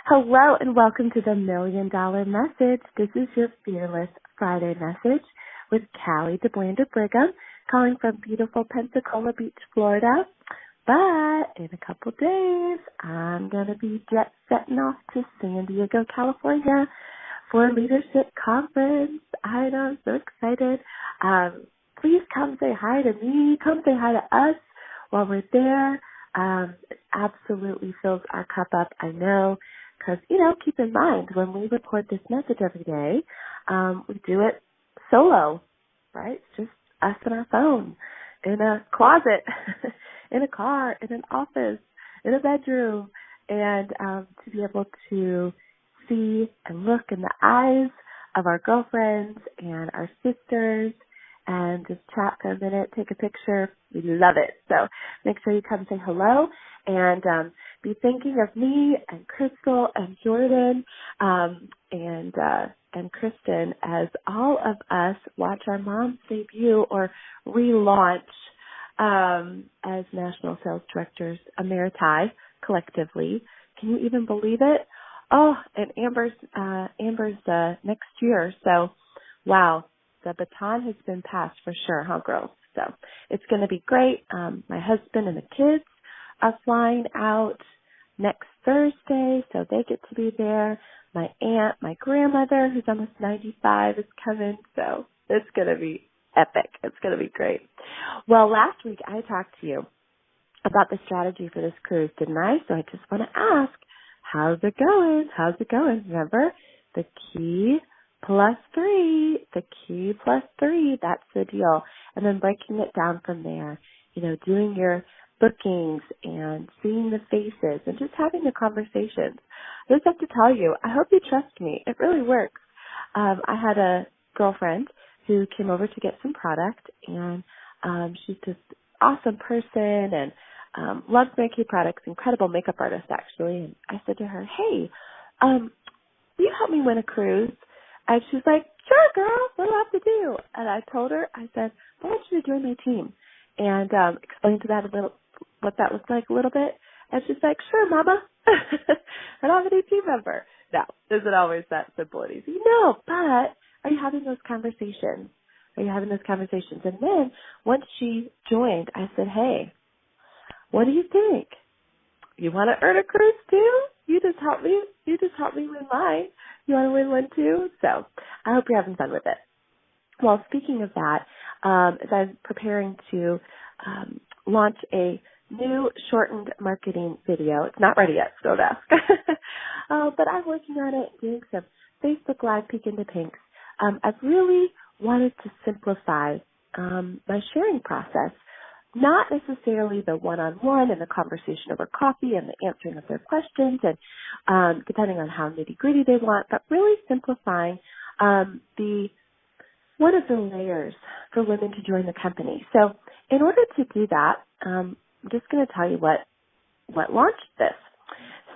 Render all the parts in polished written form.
Hello and welcome to the $1 Million Message. This is your Fearless Friday message with Callie DeBlanda Brigham, calling from beautiful Pensacola Beach, Florida. But in a couple days, I'm going to be jet setting off to San Diego, California for a leadership conference. I know, I'm so excited. Please come say hi to me. Come say hi to us while we're there. It absolutely fills our cup up, I know. Because, keep in mind, when we record this message every day, we do it solo, right? It's just us and our phone in a closet, in a car, in an office, in a bedroom, and to be able to see and look in the eyes of our girlfriends and our sisters and just chat for a minute, take a picture. We love it. So make sure you come say hello and be thinking of me and Crystal and Jordan and Kristen as all of us watch our mom's debut or relaunch as National Sales Directors Emeriti collectively. Can you even believe it? Oh, and Amber's next year. So, wow. The baton has been passed for sure, huh, girls? So it's going to be great. My husband and the kids are flying out next Thursday, so they get to be there. My aunt, my grandmother, who's almost 95, is coming, so it's going to be epic. It's going to be great. Well, last week I talked to you about the strategy for this cruise, didn't I? So I just want to ask, how's it going? How's it going? Remember, the key plus 3, the key plus 3, that's the deal. And then breaking it down from there, doing your bookings and seeing the faces and just having the conversations. I just have to tell you, I hope you trust me. It really works. I had a girlfriend who came over to get some product, and she's this awesome person and loves Mary Kay products, incredible makeup artist, actually. And I said to her, hey, will you help me win a cruise? And she's like, sure, girl, what do I have to do? And I told her, I said, I want you to join my team. And explained to that a little, what that was like a little bit. And she's like, sure, mama. I don't have any team member. No, isn't always that simple and easy. No, but are you having those conversations? Are you having those conversations? And then once she joined, I said, hey, what do you think? You want to earn a cruise too? You just help me win mine. You want to win one too? So I hope you're having fun with it. Well, speaking of that, as I'm preparing to launch a new shortened marketing video, it's not ready yet, so don't ask. But I'm working on it, doing some Facebook Live Peek into Pinks. I've really wanted to simplify my sharing process. Not necessarily the one-on-one and the conversation over coffee and the answering of their questions and depending on how nitty-gritty they want, but really simplifying one of the layers for women to join the company. So in order to do that, I'm just going to tell you what launched this.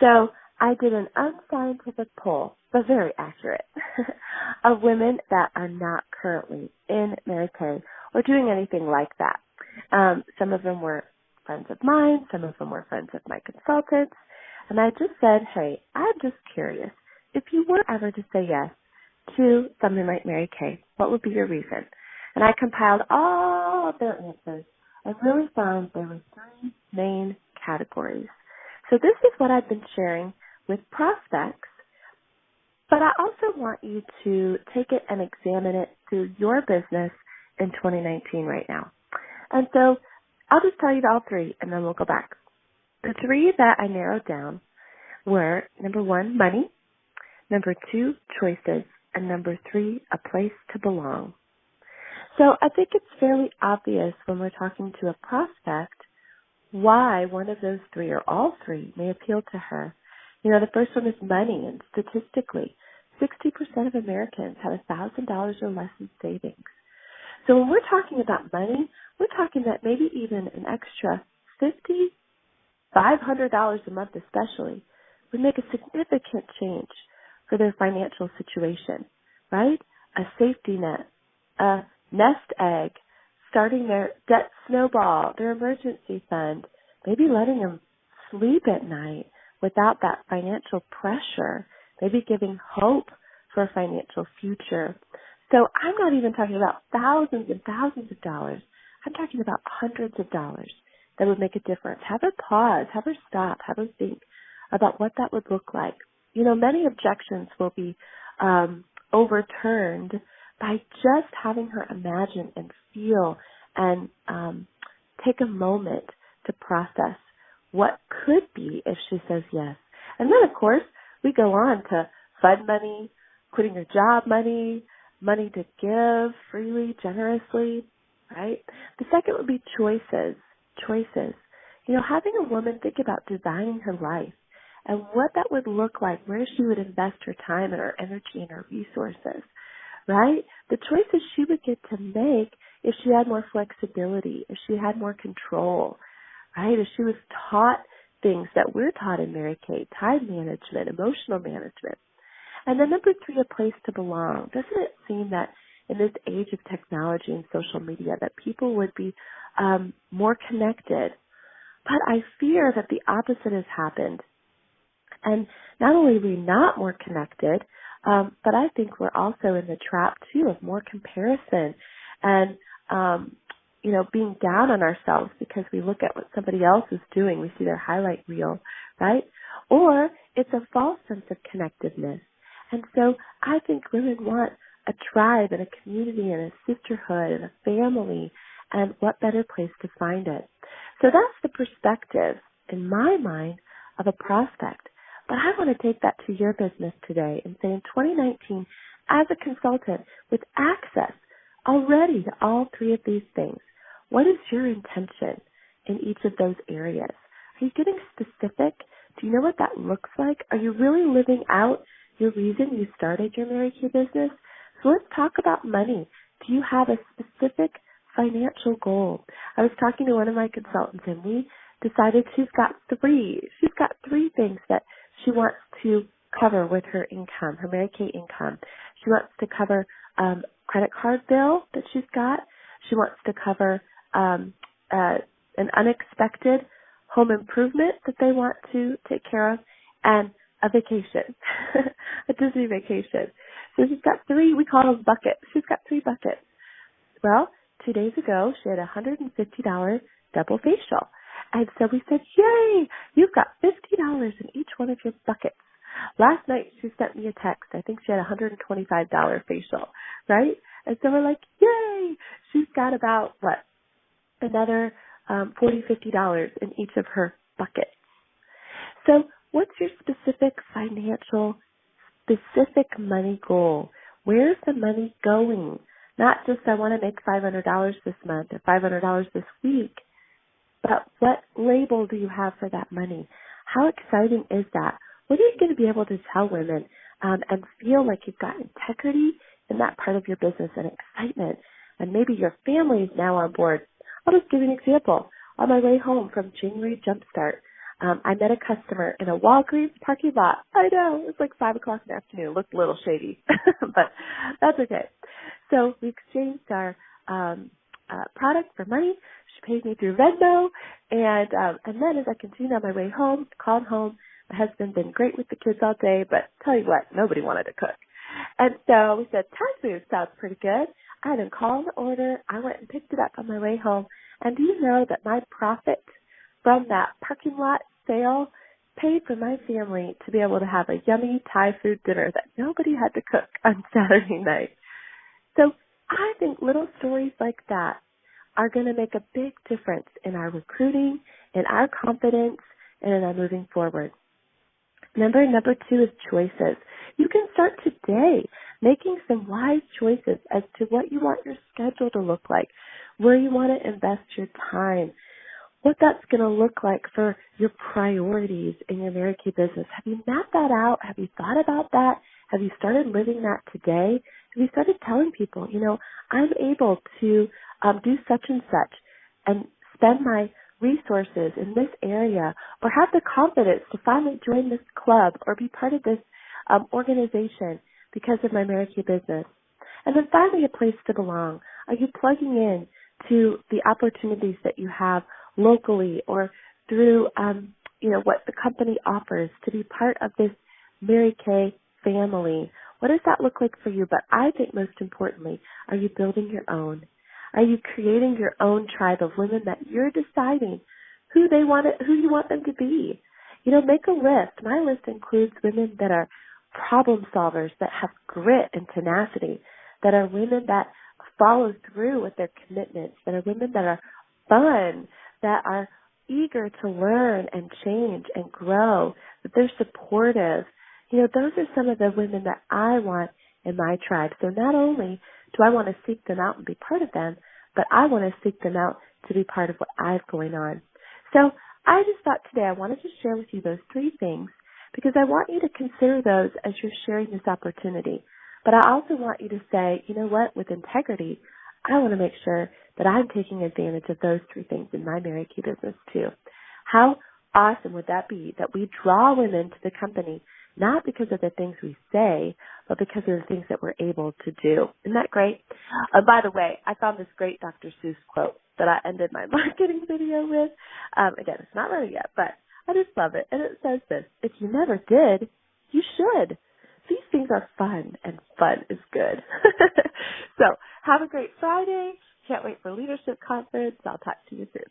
So I did an unscientific poll, but very accurate, of women that are not currently in Mary Kay or doing anything like that. Some of them were friends of mine. Some of them were friends of my consultants. And I just said, hey, I'm just curious. If you were ever to say yes to something like Mary Kay, what would be your reason? And I compiled all of their answers and really found there were 3 main categories. So this is what I've been sharing with prospects, but I also want you to take it and examine it through your business in 2019 right now. And so I'll just tell you all 3, and then we'll go back. The 3 that I narrowed down were, number 1, money, number 2, choices, and number 3, a place to belong. So I think it's fairly obvious when we're talking to a prospect why one of those 3 or all 3 may appeal to her. The first one is money, and statistically, 60% of Americans have $1,000 or less in savings. So when we're talking about money, we're talking that maybe even an extra $50, $500 a month especially would make a significant change for their financial situation, right? A safety net, a nest egg, starting their debt snowball, their emergency fund, maybe letting them sleep at night without that financial pressure, maybe giving hope for a financial future. So I'm not even talking about thousands and thousands of dollars. I'm talking about hundreds of dollars that would make a difference. Have her pause, have her stop, have her think about what that would look like. You know, many objections will be overturned by just having her imagine and feel and take a moment to process what could be if she says yes. And then, of course, we go on to fund money, quitting your job money, money to give freely, generously, right? The second would be choices. Choices. You know, having a woman think about designing her life and what that would look like, where she would invest her time and her energy and her resources, right? The choices she would get to make if she had more flexibility, if she had more control, right? If she was taught things that we're taught in Mary Kay, time management, emotional management. And then number 3, a place to belong. Doesn't it seem that in this age of technology and social media that people would be more connected? But I fear that the opposite has happened. And not only are we not more connected, but I think we're also in the trap, too, of more comparison and, you know, being down on ourselves because we look at what somebody else is doing. We see their highlight reel, right? Or it's a false sense of connectedness. And so I think women want a tribe and a community and a sisterhood and a family, and what better place to find it? So that's the perspective, in my mind, of a prospect. But I want to take that to your business today and say in 2019, as a consultant with access already to all 3 of these things, what is your intention in each of those areas? Are you getting specific? Do you know what that looks like? Are you really living out your reason you started your Mary Kay business? So let's talk about money. Do you have a specific financial goal? I was talking to one of my consultants and we decided she's got 3 things that she wants to cover with her income, her Mary Kay income. She wants to cover credit card bill that she's got. She wants to cover an unexpected home improvement that they want to take care of, and a vacation, a Disney vacation. So she's got 3, we call them buckets. She's got 3 buckets. Well, 2 days ago, she had a $150 double facial. And so we said, yay, you've got $50 in each one of your buckets. Last night, she sent me a text. I think she had a $125 facial, right? And so we're like, yay, she's got about, another $40, $50 in each of her buckets. So what's your specific money goal? Where's the money going? Not just I want to make $500 this month or $500 this week, but what label do you have for that money? How exciting is that? What are you going to be able to tell women and feel like you've got integrity in that part of your business and excitement, and maybe your family is now on board? I'll just give you an example. On my way home from January Jumpstart, I met a customer in a Walgreens parking lot. I know, it was like 5 o'clock in the afternoon. It looked a little shady, but that's okay. So we exchanged our product for money. She paid me through Venmo, and then as I continued on my way home, called home. My husband's been great with the kids all day, but tell you what, nobody wanted to cook. And so we said, Thai food sounds pretty good. I had him call an order. I went and picked it up on my way home. And do you know that my profit from that parking lot sale paid for my family to be able to have a yummy Thai food dinner that nobody had to cook on Saturday night? So I think little stories like that are going to make a big difference in our recruiting, in our confidence, and in our moving forward. Number 2 is choices. You can start today making some wise choices as to what you want your schedule to look like, where you want to invest your time, what that's going to look like for your priorities in your Mary Kay business. Have you mapped that out? Have you thought about that? Have you started living that today? Have you started telling people, I'm able to do such and such and spend my resources in this area, or have the confidence to finally join this club or be part of this organization because of my Mary Kay business? And then finally, a place to belong. Are you plugging in to the opportunities that you have locally or through what the company offers to be part of this Mary Kay family. What does that look like for you? But I think most importantly, are you building your own? Are you creating your own tribe of women that you're deciding who you want them to be? Make a list. My list includes women that are problem solvers, that have grit and tenacity, that are women that follow through with their commitments, that are women that are fun, that are eager to learn and change and grow, that they're supportive. Those are some of the women that I want in my tribe. So not only do I want to seek them out and be part of them, but I want to seek them out to be part of what I have going on. So I just thought today I wanted to share with you those 3 things because I want you to consider those as you're sharing this opportunity. But I also want you to say, you know what, with integrity, I want to make sure that I'm taking advantage of those 3 things in my Mary Kay business too. How awesome would that be that we draw women to the company, not because of the things we say, but because of the things that we're able to do. Isn't that great? By the way, I found this great Dr. Seuss quote that I ended my marketing video with. Again, it's not ready yet, but I just love it. And it says this: if you never did, you should. These things are fun, and fun is good. So have a great Friday. Can't wait for Leadership Conference. I'll talk to you soon.